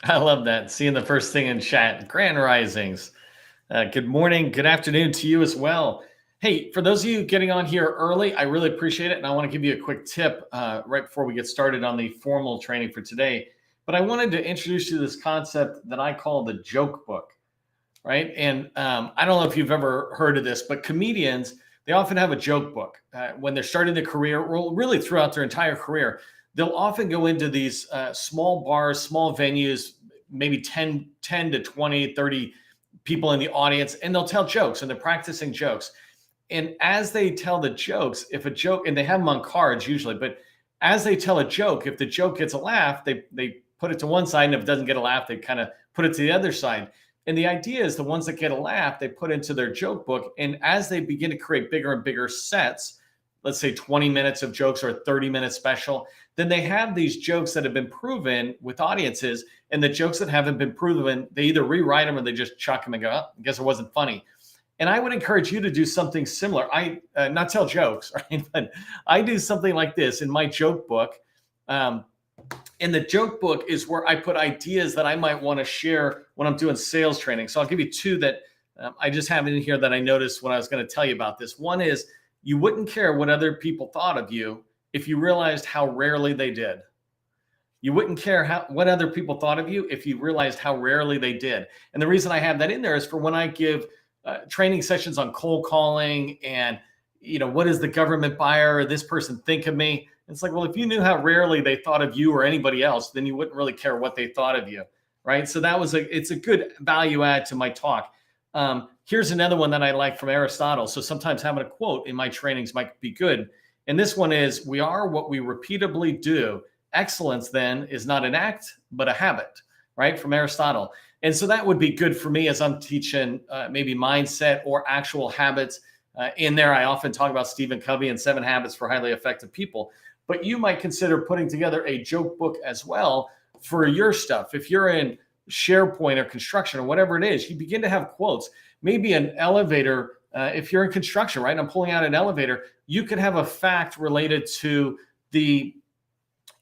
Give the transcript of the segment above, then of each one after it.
I love that. Seeing the first thing in chat, Grand Risings. Good morning, good afternoon to you as well. Hey, for those of you getting on here early, I really appreciate it. And I want to give you a quick tip right before we get started on the formal training for today. But I wanted to introduce you to this concept that I call the joke book, right? And I don't know if you've ever heard of this, but comedians, they often have a joke book when they're starting their career, or really throughout their entire career. They'll often go into these small bars, small venues, maybe 10 to 20, 30 people in the audience, and they'll tell jokes and they're practicing jokes. And as they tell the jokes, if a joke, and they have them on cards usually, but as they tell a joke, if the joke gets a laugh, they put it to one side, and if it doesn't get a laugh, they kind of put it to the other side. And the idea is the ones that get a laugh, they put into their joke book. And as they begin to create bigger and bigger sets, let's say 20 minutes of jokes or a 30-minute special, then they have these jokes that have been proven with audiences. And the jokes that haven't been proven, they either rewrite them or they just chuck them and go, oh, I guess it wasn't funny. And I would encourage you to do something similar. I not tell jokes, right? But I do something like this in my joke book. And the joke book is where I put ideas that I might want to share when I'm doing sales training. So I'll give you two that I just have in here that I noticed when I was going to tell you about this. One is you wouldn't care what other people thought of you if you realized how rarely they did. You wouldn't care what other people thought of you if you realized how rarely they did. And the reason I have that in there is for when I give training sessions on cold calling and, what does the government buyer or this person think of me? It's like, well, if you knew how rarely they thought of you or anybody else, then you wouldn't really care what they thought of you, right? So it's a good value add to my talk. Here's another one that I like from Aristotle. So sometimes having a quote in my trainings might be good. And this one is, we are what we repeatedly do. Excellence then is not an act, but a habit, right? From Aristotle. And so that would be good for me as I'm teaching maybe mindset or actual habits. In there, I often talk about Stephen Covey and 7 Habits for Highly Effective People. But you might consider putting together a joke book as well for your stuff. If you're in SharePoint or construction or whatever it is, you begin to have quotes. Maybe an elevator, if you're in construction, right? I'm pulling out an elevator. You could have a fact related to the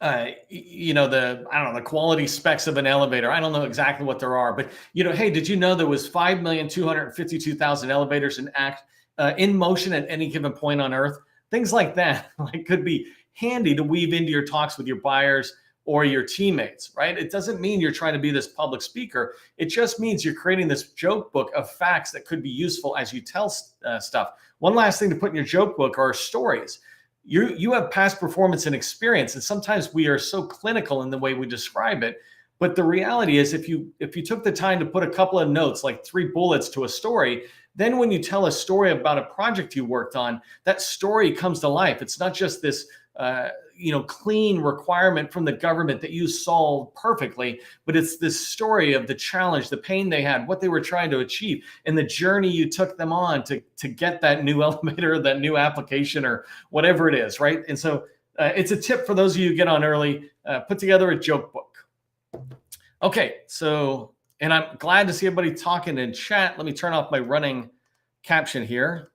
the quality specs of an elevator. I don't know exactly what there are, but hey, did you know there was 5,252,000 elevators in motion at any given point on Earth? Things like that could be handy to weave into your talks with your buyers or your teammates, right? It doesn't mean you're trying to be this public speaker. It just means you're creating this joke book of facts that could be useful as you tell stuff. One last thing to put in your joke book are stories. You have past performance and experience, and sometimes we are so clinical in the way we describe it. But the reality is, if you took the time to put a couple of notes, like 3 bullets to a story, then when you tell a story about a project you worked on, that story comes to life. It's not just this clean requirement from the government that you solved perfectly, but it's this story of the challenge, the pain they had, what they were trying to achieve, and the journey you took them on to get that new elevator, that new application, or whatever it is, right? And so it's a tip for those of you who get on early, put together a joke book. Okay, so, and I'm glad to see everybody talking in chat. Let me turn off my running caption here.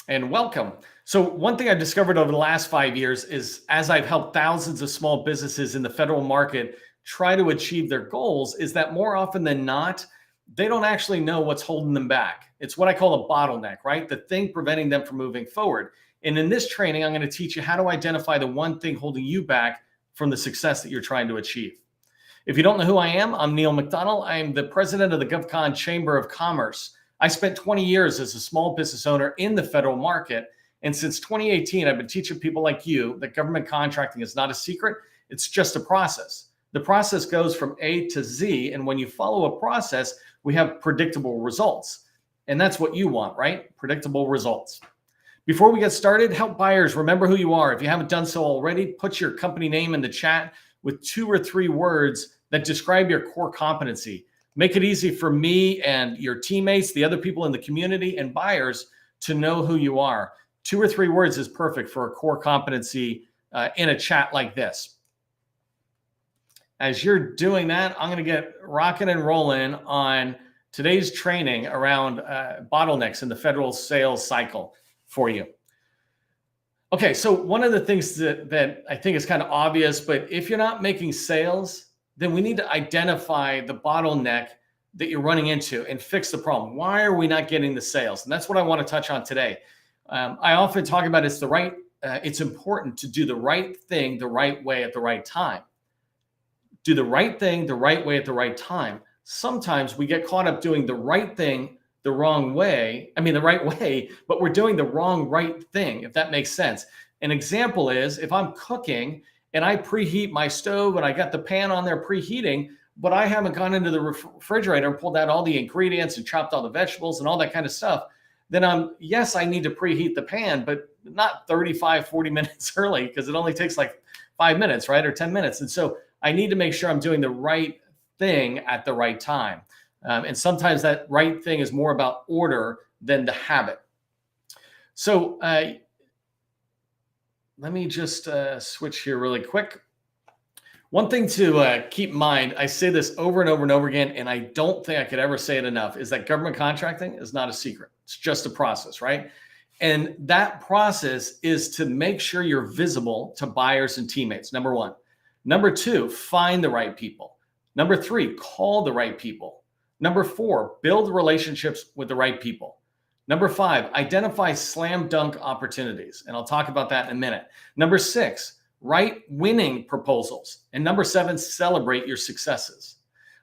And welcome. So one thing I've discovered over the last 5 years is, as I've helped thousands of small businesses in the federal market try to achieve their goals, is that more often than not, they don't actually know what's holding them back. It's what I call a bottleneck, right? The thing preventing them from moving forward. And in this training, I'm going to teach you how to identify the one thing holding you back from the success that you're trying to achieve. If you don't know who I am, I'm Neil McDonald. I'm the president of the GovCon Chamber of Commerce. I spent 20 years as a small business owner in the federal market. And since 2018, I've been teaching people like you that government contracting is not a secret. It's just a process. The process goes from A to Z. And when you follow a process, we have predictable results. And that's what you want, right? Predictable results. Before we get started, help buyers remember who you are. If you haven't done so already, put your company name in the chat with 2 or 3 words that describe your core competency. Make it easy for me and your teammates, the other people in the community, and buyers to know who you are. 2 or 3 words is perfect for a core competency in a chat like this. As you're doing that, I'm going to get rocking and rolling on today's training around bottlenecks in the federal sales cycle for you. Okay, so one of the things that I think is kind of obvious, but if you're not making sales, then we need to identify the bottleneck that you're running into and fix the problem. Why are we not getting the sales? And that's what I want to touch on today. I often talk about it's important to do the right thing the right way at the right time. Do the right thing the right way at the right time. Sometimes we get caught up doing the right thing the wrong way. I mean, the right way, but we're doing the wrong right thing, if that makes sense. An example is if I'm cooking and I preheat my stove and I got the pan on there preheating, but I haven't gone into the refrigerator and pulled out all the ingredients and chopped all the vegetables and all that kind of stuff, then yes, I need to preheat the pan, but not 35, 40 minutes early because it only takes like 5 minutes, right? Or 10 minutes. And so I need to make sure I'm doing the right thing at the right time. And sometimes that right thing is more about order than the habit. So let me just switch here really quick. One thing to keep in mind, I say this over and over and over again, and I don't think I could ever say it enough, is that government contracting is not a secret. It's just a process, right? And that process is to make sure you're visible to buyers and teammates, number one. Number two, find the right people. Number three, call the right people. Number four, build relationships with the right people. Number five, identify slam dunk opportunities. And I'll talk about that in a minute. Number six, write winning proposals. And number seven, celebrate your successes.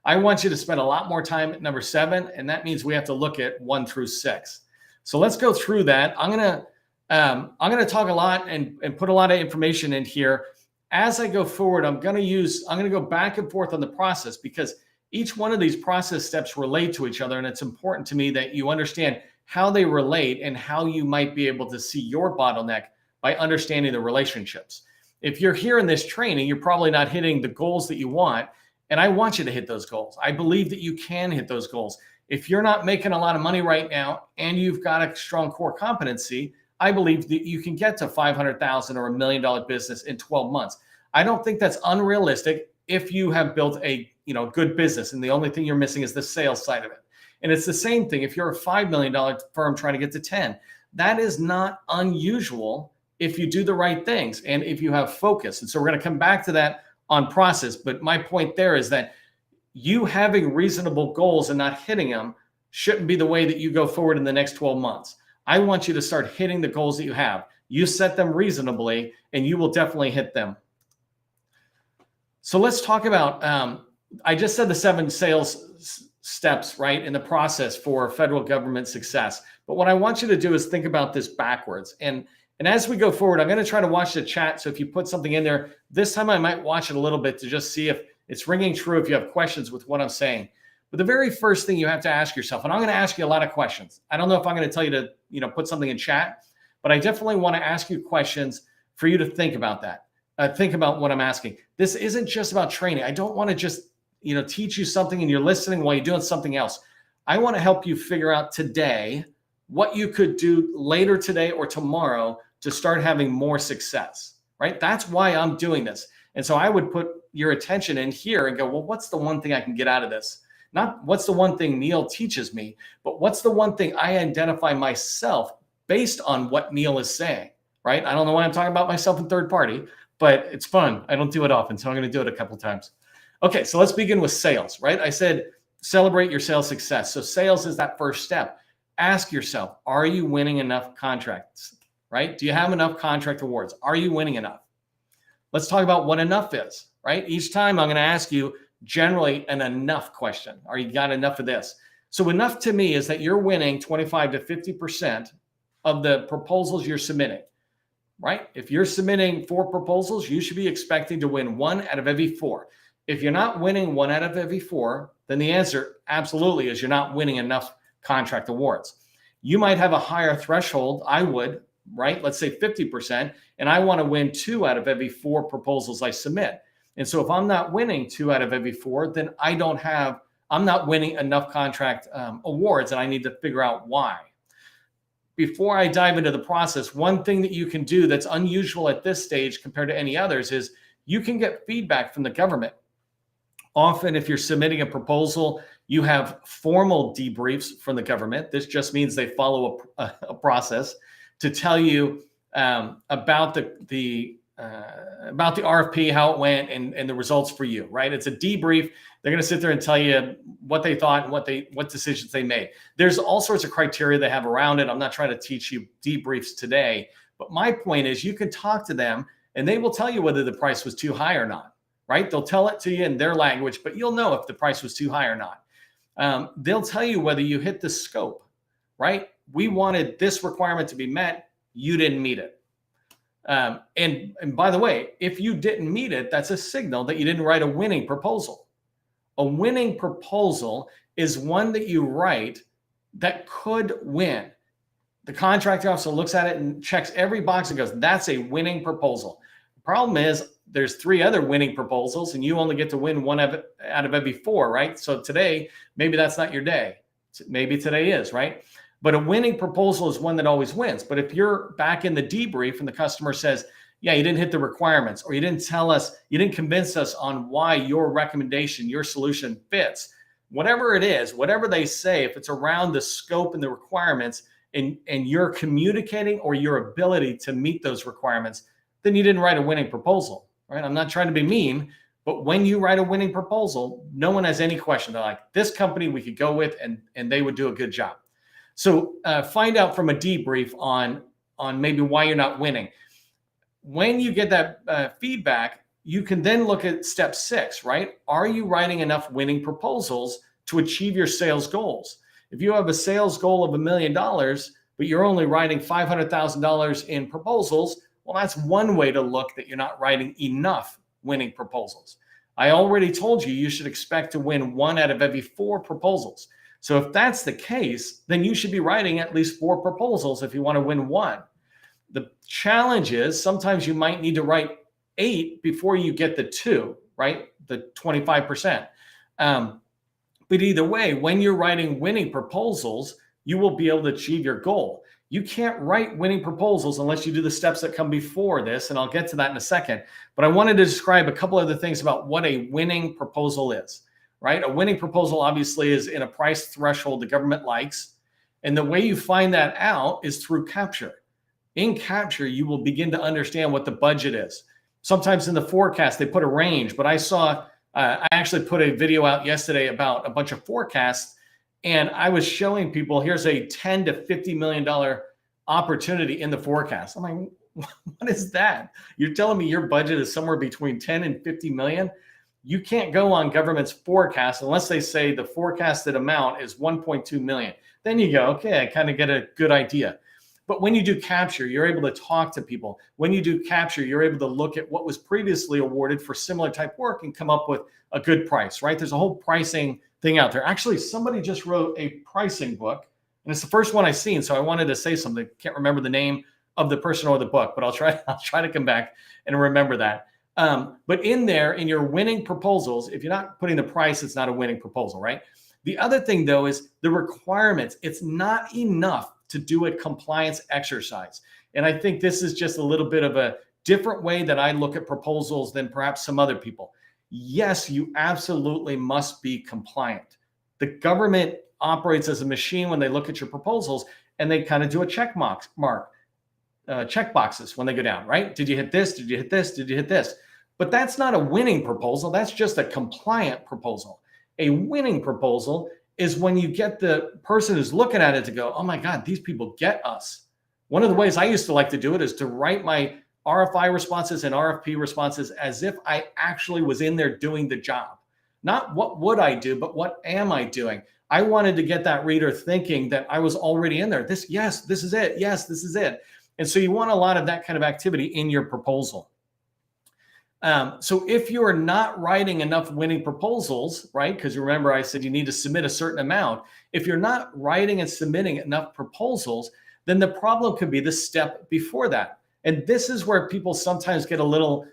I want you to spend a lot more time at number seven, and that means we have to look at 1 through 6. So let's go through that. I'm gonna talk a lot and put a lot of information in here. As I go forward, I'm gonna go back and forth on the process because each one of these process steps relate to each other, and it's important to me that you understand how they relate and how you might be able to see your bottleneck by understanding the relationships. If you're here in this training, you're probably not hitting the goals that you want, and I want you to hit those goals. I believe that you can hit those goals. If you're not making a lot of money right now and you've got a strong core competency, I believe that you can get to $500,000 or $1 million business in 12 months. I don't think that's unrealistic if you have built a good business and the only thing you're missing is the sales side of it. And it's the same thing if you're a $5 million firm trying to get to 10. That is not unusual if you do the right things and if you have focus. And so we're going to come back to that on process. But my point there is that you having reasonable goals and not hitting them shouldn't be the way that you go forward in the next 12 months. I want you to start hitting the goals that you have. You set them reasonably and you will definitely hit them. So let's talk about, I just said the 7 sales steps, right, in the process for federal government success. But what I want you to do is think about this backwards. And as we go forward, I'm going to try to watch the chat. So if you put something in there, this time I might watch it a little bit to just see if it's ringing true, if you have questions with what I'm saying. But the very first thing you have to ask yourself, and I'm going to ask you a lot of questions. I don't know if I'm going to tell you to, put something in chat, but I definitely want to ask you questions for you to think about that. Think about what I'm asking. This isn't just about training. I don't want to just, teach you something and you're listening while you're doing something else. I want to help you figure out today what you could do later today or tomorrow to start having more success, right? That's why I'm doing this. And so I would put your attention in here and go, well, what's the one thing I can get out of this? Not what's the one thing Neil teaches me, but what's the one thing I identify myself based on what Neil is saying, right? I don't know why I'm talking about myself in third party, but it's fun. I don't do it often, so I'm going to do it a couple times. Okay, so let's begin with sales, right? I said celebrate your sales success. So sales is that first step. Ask yourself, are you winning enough contracts, right? Do you have enough contract awards? Are you winning enough? Let's talk about what enough is, right? Each time I'm going to ask you generally an enough question. Are you got enough of this? So enough to me is that you're winning 25 to 50% of the proposals you're submitting, right? If you're submitting 4 proposals, you should be expecting to win 1 out of every 4. If you're not winning 1 out of every 4, then the answer absolutely is you're not winning enough contract awards. You might have a higher threshold. I would, right? Let's say 50%, and I want to win 2 out of every 4 proposals I submit. And so if I'm not winning 2 out of every 4, then I'm not winning enough contract awards, and I need to figure out why. Before I dive into the process, one thing that you can do that's unusual at this stage compared to any others is you can get feedback from the government. Often, if you're submitting a proposal, you have formal debriefs from the government. This just means they follow a process to tell you about the RFP, how it went, and the results for you, right? It's a debrief. They're going to sit there and tell you what they thought and what decisions they made. There's all sorts of criteria they have around it. I'm not trying to teach you debriefs today, but my point is you can talk to them and they will tell you whether the price was too high or not, right? They'll tell it to you in their language, but you'll know if the price was too high or not. They'll tell you whether you hit the scope, right? We wanted this requirement to be met. You didn't meet it. And by the way, if you didn't meet it, that's a signal that you didn't write a winning proposal. A winning proposal is one that you write that could win. The contracting officer looks at it and checks every box and goes, that's a winning proposal. The problem is there's 3 other winning proposals and you only get to win one out of every 4, right? So today, maybe that's not your day. Maybe today is, right? But a winning proposal is one that always wins. But if you're back in the debrief and the customer says, yeah, you didn't hit the requirements, or you didn't tell us, you didn't convince us on why your recommendation, your solution fits, whatever it is, whatever they say, if it's around the scope and the requirements and you're communicating or your ability to meet those requirements, then you didn't write a winning proposal, right? I'm not trying to be mean, but when you write a winning proposal, no one has any question. They're like, this company we could go with and they would do a good job. So find out from a debrief on maybe why you're not winning. When you get that feedback, you can then look at step 6, right? Are you writing enough winning proposals to achieve your sales goals? If you have a sales goal of $1 million, but you're only writing $500,000 in proposals, well, that's one way to look that you're not writing enough winning proposals. I already told you you should expect to win 1 out of every 4 proposals. So if that's the case, then you should be writing at least 4 proposals if you want to win 1. The challenge is sometimes you might need to write 8 before you get the 2, right? The 25%. But either way, when you're writing winning proposals, you will be able to achieve your goal. You can't write winning proposals unless you do the steps that come before this, and I'll get to that in a second. But I wanted to describe a couple other things about what a winning proposal is, right? A winning proposal obviously is in a price threshold the government likes. And the way you find that out is through capture. In capture, you will begin to understand what the budget is. Sometimes in the forecast, they put a range, but I actually put a video out yesterday about a bunch of forecasts, and I was showing people, here's a $10 to $50 million opportunity in the forecast. I'm like, what is that? You're telling me your budget is somewhere between 10 and 50 million? You can't go on government's forecast unless they say the forecasted amount is 1.2 million. Then you go, okay, I kind of get a good idea. But when you do capture, you're able to talk to people. When you do capture, you're able to look at what was previously awarded for similar type work and come up with a good price, right? There's a whole pricing thing out there. Actually, somebody just wrote a pricing book, and it's the first one I've seen. So I wanted to say something. Can't remember the name of the person or the book, but I'll try to come back and remember that. But in there, in your winning proposals, if you're not putting the price, it's not a winning proposal, right? The other thing, though, is the requirements. It's not enough to do a compliance exercise. And I think this is just a little bit of a different way that I look at proposals than perhaps some other people. Yes, you absolutely must be compliant. The government operates as a machine when they look at your proposals, and they kind of do a check boxes when they go down, right? Did you hit this? Did you hit this? Did you hit this? But that's not a winning proposal. That's just a compliant proposal. A winning proposal is when you get the person who's looking at it to go, oh my God, these people get us. One of the ways I used to like to do it is to write my RFI responses and RFP responses as if I actually was in there doing the job. Not what would I do, but what am I doing? I wanted to get that reader thinking that I was already in there. Yes, this is it. Yes, this is it. And so you want a lot of that kind of activity in your proposal. So if you are not writing enough winning proposals, right? Because remember, I said you need to submit a certain amount. If you're not writing and submitting enough proposals, then the problem could be the step before that. And this is where people sometimes get a little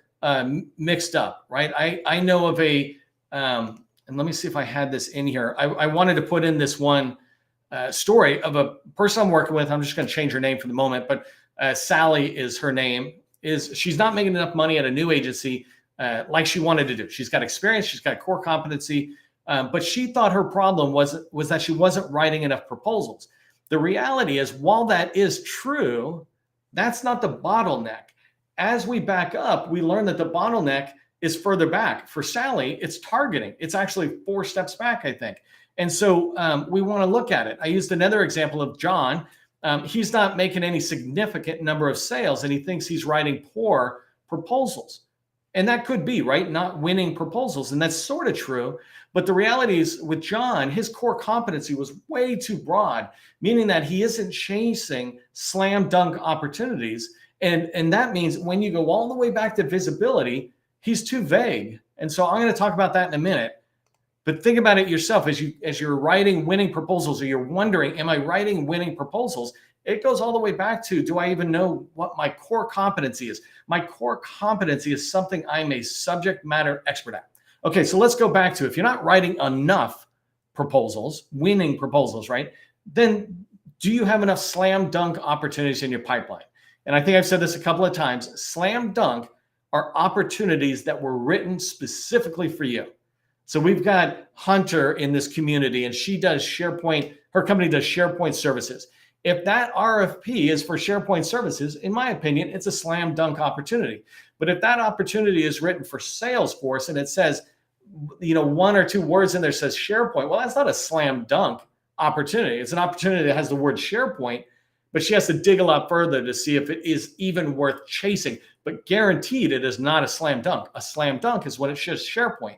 mixed up, right? I know of and let me see if I had this in here. I wanted to put in this one story of a person I'm working with. I'm just going to change her name for the moment, but Sally is her name. She's not making enough money at a new agency like she wanted to do. She's got experience, she's got core competency, but she thought her problem was that she wasn't writing enough proposals. The reality is, while that is true, That's not the bottleneck. As we back up, we learn that the bottleneck is further back. For Sally, it's targeting. It's actually 4 steps back, I think. And so we want to look at it. I used another example of John. He's not making any significant number of sales, and he thinks he's writing poor proposals. And that could be, right? Not winning proposals. And that's sort of true. But the reality is with John, his core competency was way too broad, meaning that he isn't chasing slam dunk opportunities. And that means when you go all the way back to visibility, he's too vague. And so I'm going to talk about that in a minute. But think about it yourself as you're writing winning proposals, or you're wondering, am I writing winning proposals? It goes all the way back to, do I even know what my core competency is? My core competency is something I'm a subject matter expert at. Okay, so let's go back to, if you're not writing enough proposals, winning proposals, right? Then do you have enough slam dunk opportunities in your pipeline? And I think I've said this a couple of times. Slam dunk are opportunities that were written specifically for you. So we've got Hunter in this community, and she does SharePoint. Her company does SharePoint services. If that RFP is for SharePoint services, in my opinion, it's a slam dunk opportunity. But if that opportunity is written for Salesforce and it says, 1 or 2 words in there says SharePoint, well, that's not a slam dunk opportunity. It's an opportunity that has the word SharePoint, but she has to dig a lot further to see if it is even worth chasing. But guaranteed, it is not a slam dunk. A slam dunk is when it says SharePoint.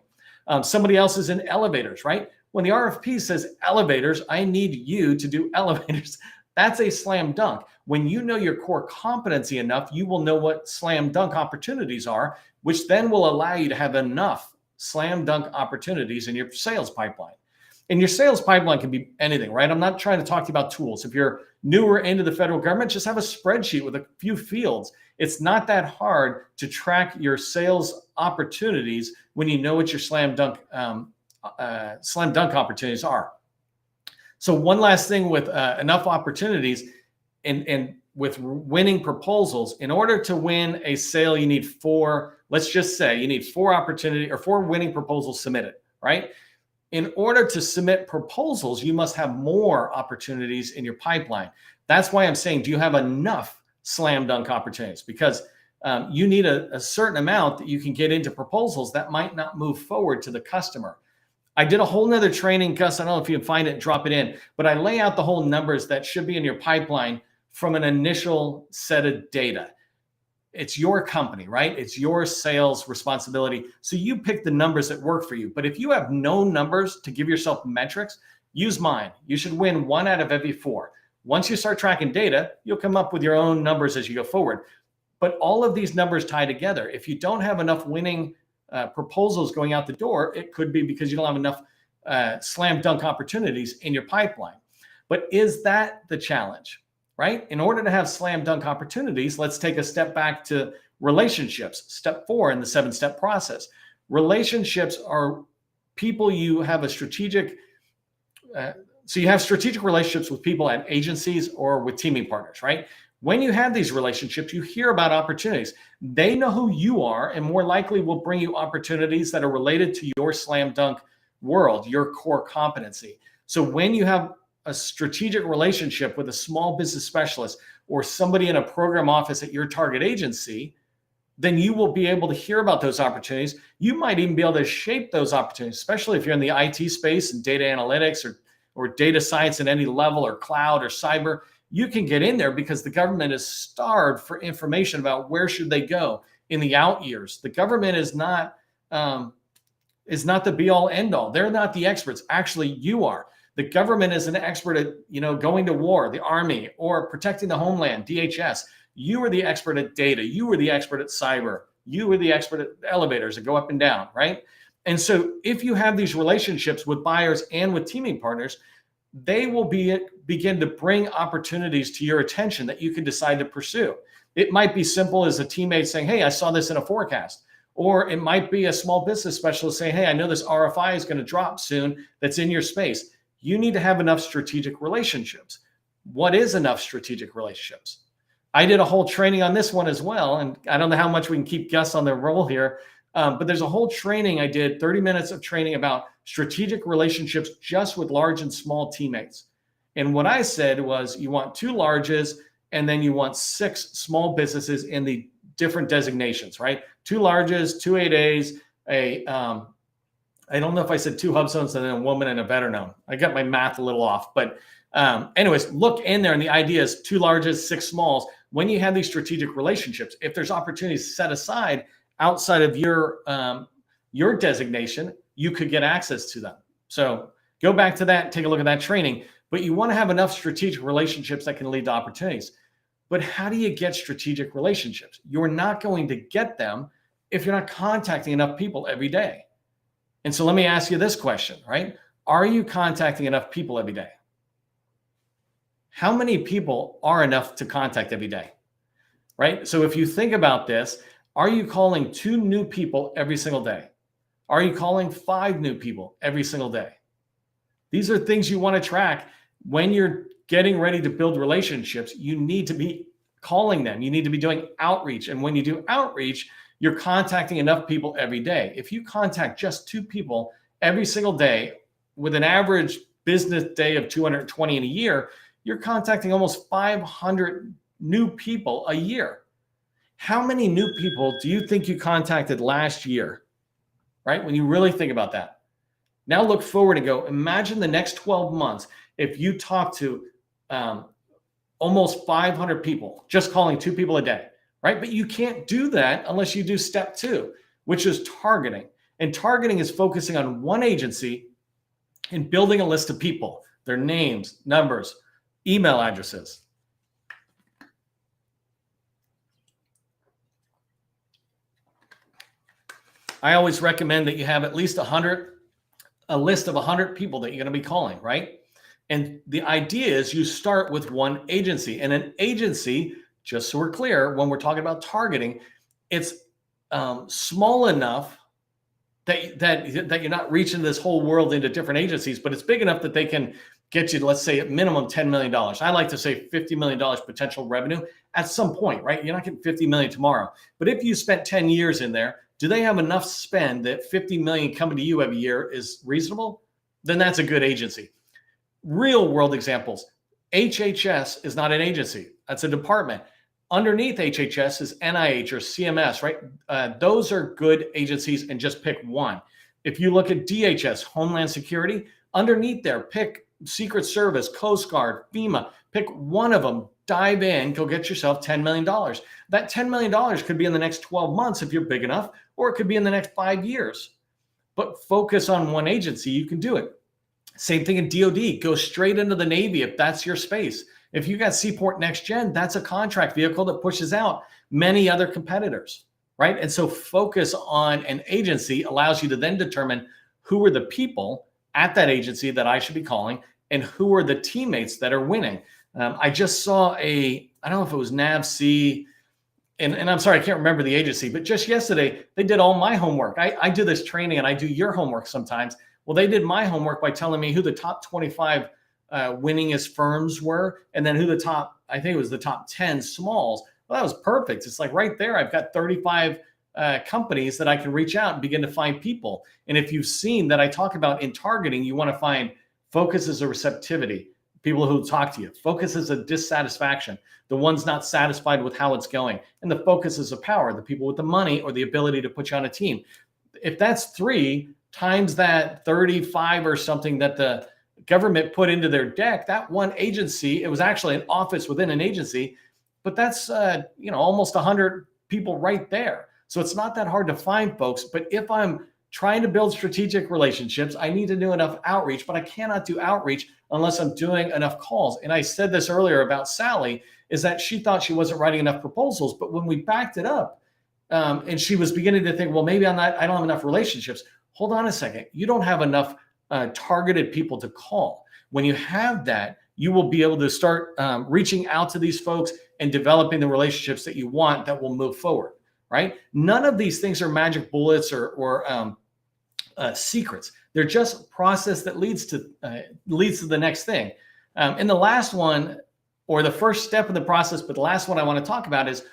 Somebody else is in elevators, right? When the RFP says elevators, I need you to do elevators. That's a slam dunk. When you know your core competency enough, you will know what slam dunk opportunities are, which then will allow you to have enough slam dunk opportunities in your sales pipeline. And your sales pipeline can be anything, right? I'm not trying to talk to you about tools. If you're newer into the federal government, just have a spreadsheet with a few fields. It's not that hard to track your sales opportunities when you know what your slam dunk opportunities are. So one last thing with enough opportunities and with winning proposals, in order to win a sale, you need 4, let's just say you need 4 opportunity or 4 winning proposals submitted, right? In order to submit proposals, you must have more opportunities in your pipeline. That's why I'm saying, do you have enough slam dunk opportunities? Because you need a certain amount that you can get into proposals that might not move forward to the customer. I did a whole nother training, Gus. I don't know if you can find it and drop it in, but I lay out the whole numbers that should be in your pipeline from an initial set of data. It's your company, right? It's your sales responsibility. So you pick the numbers that work for you. But if you have no numbers to give yourself metrics, use mine. You should win 1 out of every 4. Once you start tracking data, you'll come up with your own numbers as you go forward. But all of these numbers tie together. If you don't have enough winning proposals going out the door, it could be because you don't have enough slam dunk opportunities in your pipeline. But is that the challenge, right? In order to have slam dunk opportunities, let's take a step back to relationships. Step 4 in the 7-step process. Relationships are people you have a strategic, so you have strategic relationships with people at agencies or with teaming partners, right? When you have these relationships, you hear about opportunities. They know who you are and more likely will bring you opportunities that are related to your slam dunk world, your core competency. So when you have a strategic relationship with a small business specialist or somebody in a program office at your target agency, then you will be able to hear about those opportunities. You might even be able to shape those opportunities, especially if you're in the IT space and data analytics or data science at any level or cloud or cyber. You can get in there because the government is starved for information about where should they go in the out years. The government is not the be all end all. They're not the experts. Actually, you are. The government is an expert at, going to war, the Army, or protecting the homeland, DHS. You are the expert at data. You are the expert at cyber. You are the expert at elevators that go up and down, right? And so if you have these relationships with buyers and with teaming partners, they will begin to bring opportunities to your attention that you can decide to pursue. It might be simple as a teammate saying, hey, I saw this in a forecast. Or it might be a small business specialist saying, hey, I know this RFI is going to drop soon that's in your space. You need to have enough strategic relationships. What is enough strategic relationships? I did a whole training on this one as well. And I don't know how much we can keep Gus on the roll here, but there's a whole training I did, 30 minutes of training about strategic relationships just with large and small teammates. And what I said was you want 2 larges and then you want 6 small businesses in the different designations, right? 2 larges, 2 8As, I don't know if I said 2 hub zones and then a woman and a better known. I got my math a little off, but anyways, look in there, and the idea is 2 larges, 6 smalls. When you have these strategic relationships, if there's opportunities set aside outside of your designation, you could get access to them. So go back to that, take a look at that training. But you want to have enough strategic relationships that can lead to opportunities. But how do you get strategic relationships? You're not going to get them if you're not contacting enough people every day. And so let me ask you this question, right? Are you contacting enough people every day? How many people are enough to contact every day, right? So if you think about this, are you calling 2 new people every single day? Are you calling 5 new people every single day? These are things you want to track when you're getting ready to build relationships. You need to be calling them. You need to be doing outreach. And when you do outreach, you're contacting enough people every day. If you contact just 2 people every single day with an average business day of 220 in a year, you're contacting almost 500 new people a year. How many new people do you think you contacted last year, right? When you really think about that. Now look forward and go, imagine the next 12 months if you talk to almost 500 people, just calling 2 people a day, right? But you can't do that unless you do step 2, which is targeting. And targeting is focusing on one agency and building a list of people, their names, numbers, email addresses. I always recommend that you have at least a list of 100 people that you're going to be calling, right? And the idea is you start with one agency, and an agency, just so we're clear, when we're talking about targeting, it's small enough that you're not reaching this whole world into different agencies, but it's big enough that they can get you, let's say, at minimum $10 million. I like to say $50 million potential revenue at some point, right? You're not getting $50 million tomorrow. But if you spent 10 years in there, do they have enough spend that $50 million coming to you every year is reasonable? Then that's a good agency. Real world examples. HHS is not an agency. That's a department. Underneath HHS is NIH or CMS, right? Those are good agencies, and just pick one. If you look at DHS, Homeland Security, underneath there, pick Secret Service, Coast Guard, FEMA, pick one of them, dive in, go get yourself $10 million. That $10 million could be in the next 12 months if you're big enough, or it could be in the next 5 years. But focus on one agency, you can do it. Same thing in DoD, go straight into the Navy if that's your space. If you got Seaport Next Gen, that's a contract vehicle that pushes out many other competitors, right? And so focus on an agency allows you to then determine who are the people at that agency that I should be calling and who are the teammates that are winning. I just saw I don't know if it was NAVC, and I'm sorry, I can't remember the agency, but just yesterday, they did all my homework. I do this training and I do your homework sometimes. Well, they did my homework by telling me who the top 25 winningest firms were, and then who the top, I think it was the top 10 smalls. Well, that was perfect. It's like right there, I've got 35 companies that I can reach out and begin to find people. And if you've seen that I talk about in targeting, you want to find focus as a receptivity, people who talk to you. Focus is a dissatisfaction, the ones not satisfied with how it's going. And the focus is a power, the people with the money or the ability to put you on a team. If that's 3 times that 35 or something that the government put into their deck, that one agency, it was actually an office within an agency, but that's almost 100 people right there. So it's not that hard to find, folks. But if I'm trying to build strategic relationships, I need to do enough outreach, but I cannot do outreach unless I'm doing enough calls. And I said this earlier about Sally, is that she thought she wasn't writing enough proposals, but when we backed it up and she was beginning to think, well, maybe I don't have enough relationships. Hold on a second. You don't have enough targeted people to call. When you have that, you will be able to start reaching out to these folks and developing the relationships that you want that will move forward, right? None of these things are magic bullets or secrets. They're just process that leads to the next thing. And the last one, or the first step in the process, but the last one I want to talk about is,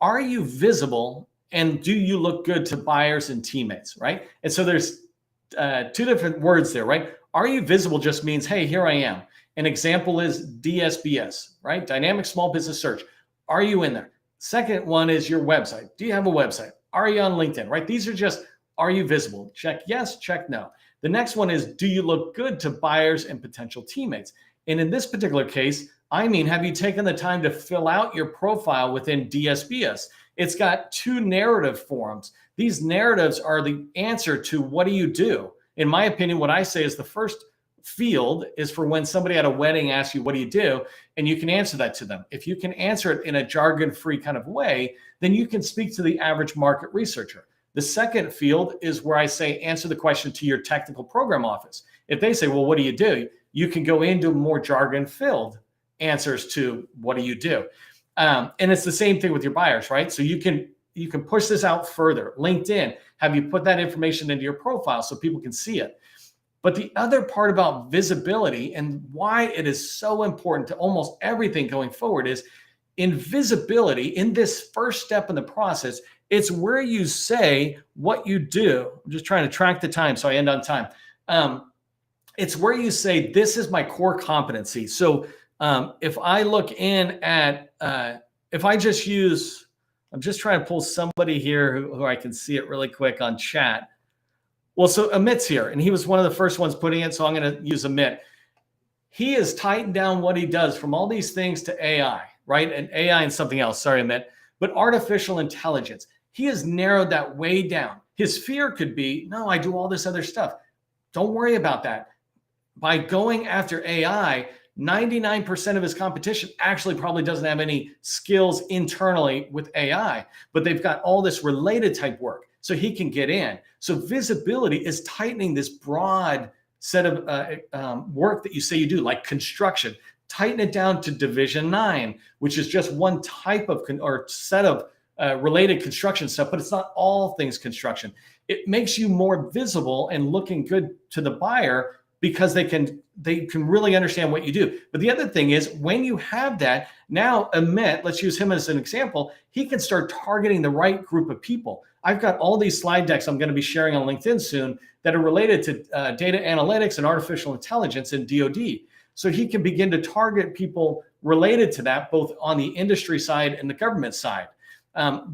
are you visible and do you look good to buyers and teammates, right? And so there's 2 different words there, right? Are you visible just means, hey, here I am. An example is DSBS, right? Dynamic Small Business Search. Are you in there? Second one is your website. Do you have a website? Are you on LinkedIn, right? These are just, are you visible? Check yes, check no. The next one is, do you look good to buyers and potential teammates? And in this particular case, I mean, have you taken the time to fill out your profile within DSBS? It's got 2 narrative forms. These narratives are the answer to what do you do? In my opinion, what I say is the first field is for when somebody at a wedding asks you, what do you do? And you can answer that to them. If you can answer it in a jargon-free kind of way, then you can speak to the average market researcher. The second field is where I say, answer the question to your technical program office. If they say, well, what do you do? You can go into more jargon-filled answers to what do you do? And it's the same thing with your buyers, right? So you can push this out further. LinkedIn, have you put that information into your profile so people can see it? But the other part about visibility and why it is so important to almost everything going forward is in visibility, in this first step in the process, it's where you say what you do. I'm just trying to track the time so I end on time. It's where you say, this is my core competency. So if I look in at, if I just use, I'm just trying to pull somebody here who I can see it really quick on chat. Well, so Amit's here, and he was one of the first ones putting it, so I'm going to use Amit. He has tightened down what he does from all these things to AI, right? And AI and something else, sorry, Amit, but artificial intelligence. He has narrowed that way down. His fear could be, no, I do all this other stuff. Don't worry about that. By going after AI, 99% of his competition actually probably doesn't have any skills internally with AI, but they've got all this related type work. So he can get in. So visibility is tightening this broad set of work that you say you do, like construction. Tighten it down to Division 9, which is just one type of or set of related construction stuff, but it's not all things construction. It makes you more visible and looking good to the buyer because they can really understand what you do. But the other thing is when you have that, now Amit, let's use him as an example, he can start targeting the right group of people. I've got all these slide decks I'm going to be sharing on LinkedIn soon that are related to data analytics and artificial intelligence in DoD. So he can begin to target people related to that, both on the industry side and the government side.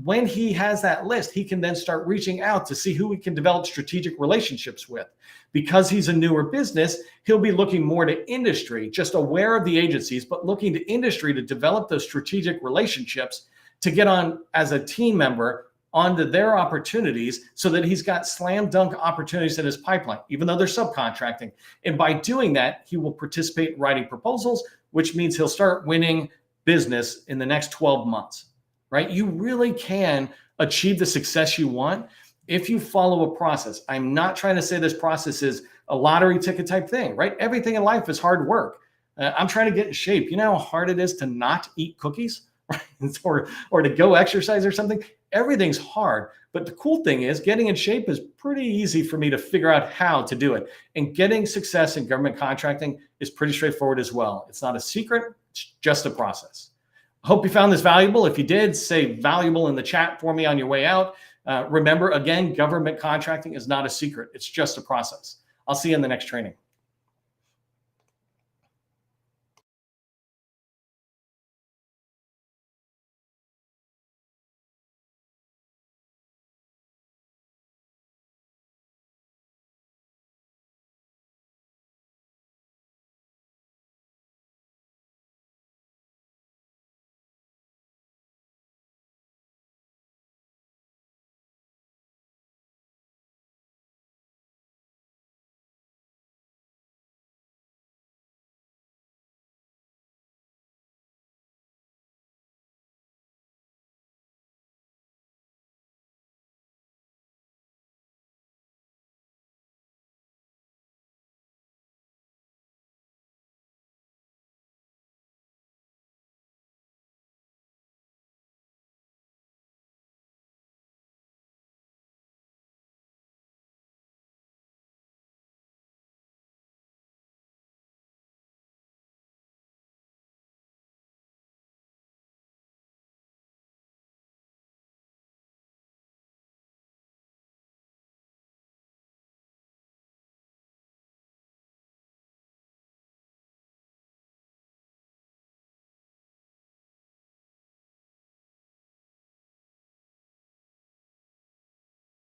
When he has that list, he can then start reaching out to see who we can develop strategic relationships with. Because he's a newer business, he'll be looking more to industry, just aware of the agencies, but looking to industry to develop those strategic relationships to get on as a team member onto their opportunities so that he's got slam dunk opportunities in his pipeline, even though they're subcontracting. And by doing that, he will participate in writing proposals, which means he'll start winning business in the next 12 months, right? You really can achieve the success you want if you follow a process. I'm not trying to say this process is a lottery ticket type thing, right? Everything in life is hard work. I'm trying to get in shape. You know how hard it is to not eat cookies, right? or to go exercise or something? Everything's hard. But the cool thing is getting in shape is pretty easy for me to figure out how to do it. And getting success in government contracting is pretty straightforward as well. It's not a secret, it's just a process. I hope you found this valuable. If you did, say valuable in the chat for me on your way out. Remember, again, government contracting is not a secret. It's just a process. I'll see you in the next training.